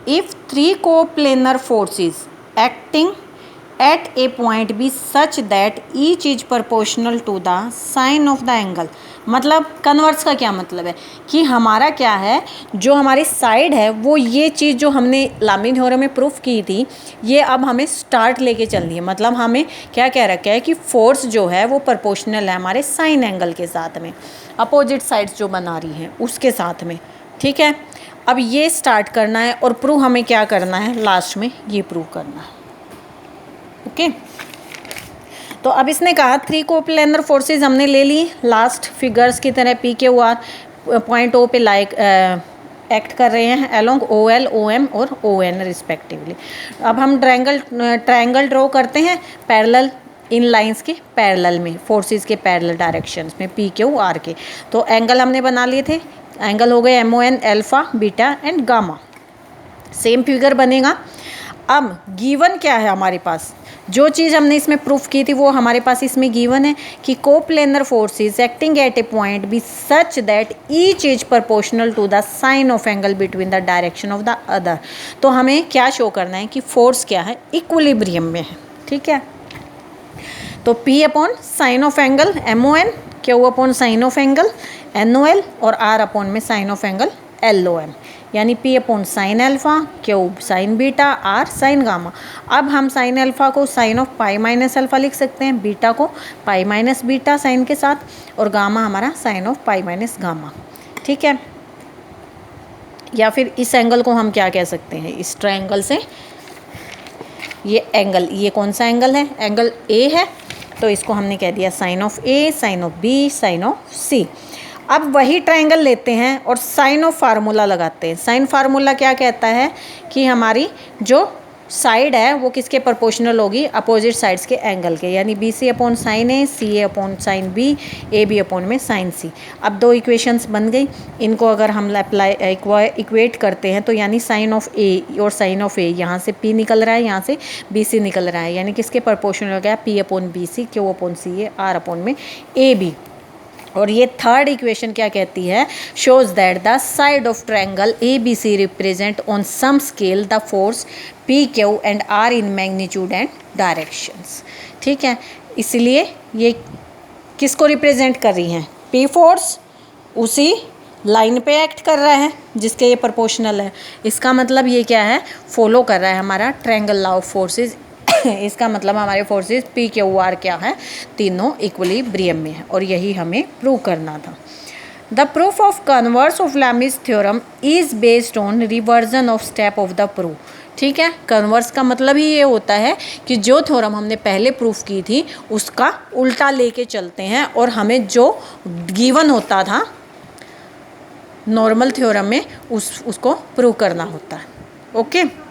If three coplanar forces acting at a point be such that each is proportional to the sine of the angle। मतलब converse का क्या मतलब है कि हमारा क्या है, जो हमारी साइड है वो ये चीज़ जो हमने लामिन थ्योरम में प्रूफ की थी, ये अब हमें स्टार्ट लेके चलनी है। मतलब हमें क्या कह रखा है कि फोर्स जो है वो प्रोपोर्शनल है हमारे साइन एंगल के साथ में, अपोजिट साइड्स जो बना रही हैं उसके साथ में। ठीक है, अब ये स्टार्ट करना है और प्रूव हमें क्या करना है, लास्ट में ये प्रूव करना है। ओके तो अब इसने कहा थ्री कोप्लेनर फोर्सेस हमने ले ली लास्ट फिगर्स की तरह, पी के आर पॉइंट ओ पे लाइक एक्ट कर रहे हैं along O L, O M और ओ एन रिस्पेक्टिवली। अब हम ट्रायंगल ड्रॉ करते हैं पैरेलल, इन लाइंस के पैरेलल में, फोर्सेस के पैरेलल डायरेक्शंस में पी क्यू आर के। तो एंगल हमने बना लिए थे, एंगल हो गए M O N, alpha, beta and gamma. Same figure बनेगा। अब गिवन क्या है हमारे पास, जो चीज़ हमने इसमें प्रूफ की थी वो हमारे पास इसमें गिवन है कि coplanar forces acting at a point B such that each is proportional to the sine of angle between the direction of the other. तो हमें क्या शो करना है कि फोर्स क्या है, इक्विलिब्रियम में है। ठीक है, तो P upon sine of angle M O N, Q upon sine of angle N O L और R अपॉन में sine of angle L O M, यानी P upon sine alpha, Q sine beta, R sine gamma. अब हम sine alpha को sine of pi minus alpha लिख सकते हैं, beta को पाई माइनस बीटा साइन के साथ, और गामा हमारा sine of pi minus gamma. ठीक है, या फिर इस एंगल को हम क्या कह सकते हैं, इस ट्रायंगल से ये एंगल, ये कौन सा एंगल है, एंगल ए है, तो इसको हमने कह दिया sine of A, sine of B, sine of C. अब वही ट्रायंगल लेते हैं और साइन ऑफ फार्मूला लगाते हैं। साइन फार्मूला क्या कहता है कि हमारी जो साइड है वो किसके प्रोपोर्शनल होगी, अपोजिट साइड्स के एंगल के, यानी B C upon sine A, C A upon sine B, A B upon में साइन सी। अब दो इक्वेशंस बन गई, इनको अगर हम अप्लाई इक्वेट करते हैं तो यानी साइन ऑफ ए और साइन ऑफ ए, यहाँ से पी निकल रहा है, यहाँ से बी सी निकल रहा है, यानी किसके प्रोपोर्शनल हो गया, P upon B C, Q upon C A, R upon में ए बी। और ये थर्ड इक्वेशन क्या कहती है, shows that the side of triangle A B C represent on some scale the force P Q and R in magnitude and directions. ठीक है, इसलिए ये किसको रिप्रेजेंट कर रही हैं, पी फोर्स उसी लाइन पे एक्ट कर रहा है जिसके ये प्रोपोर्शनल है। इसका मतलब ये क्या है, फॉलो कर रहा है हमारा ट्रायंगल लॉ ऑफ फोर्सेस। इसका मतलब हमारे फोर्सेस पी क्यू आर क्या है, तीनों इक्विलिब्रियम में है, और यही हमें प्रूव करना था। The proof of converse of Lami's theorem is based on reversion of step of the proof. ठीक है, कन्वर्स का मतलब ही ये होता है कि जो थ्योरम हमने पहले प्रूफ की थी उसका उल्टा लेके चलते हैं, और हमें जो गिवन होता था नॉर्मल थ्योरम में उसको प्रूव करना होता है। ओके।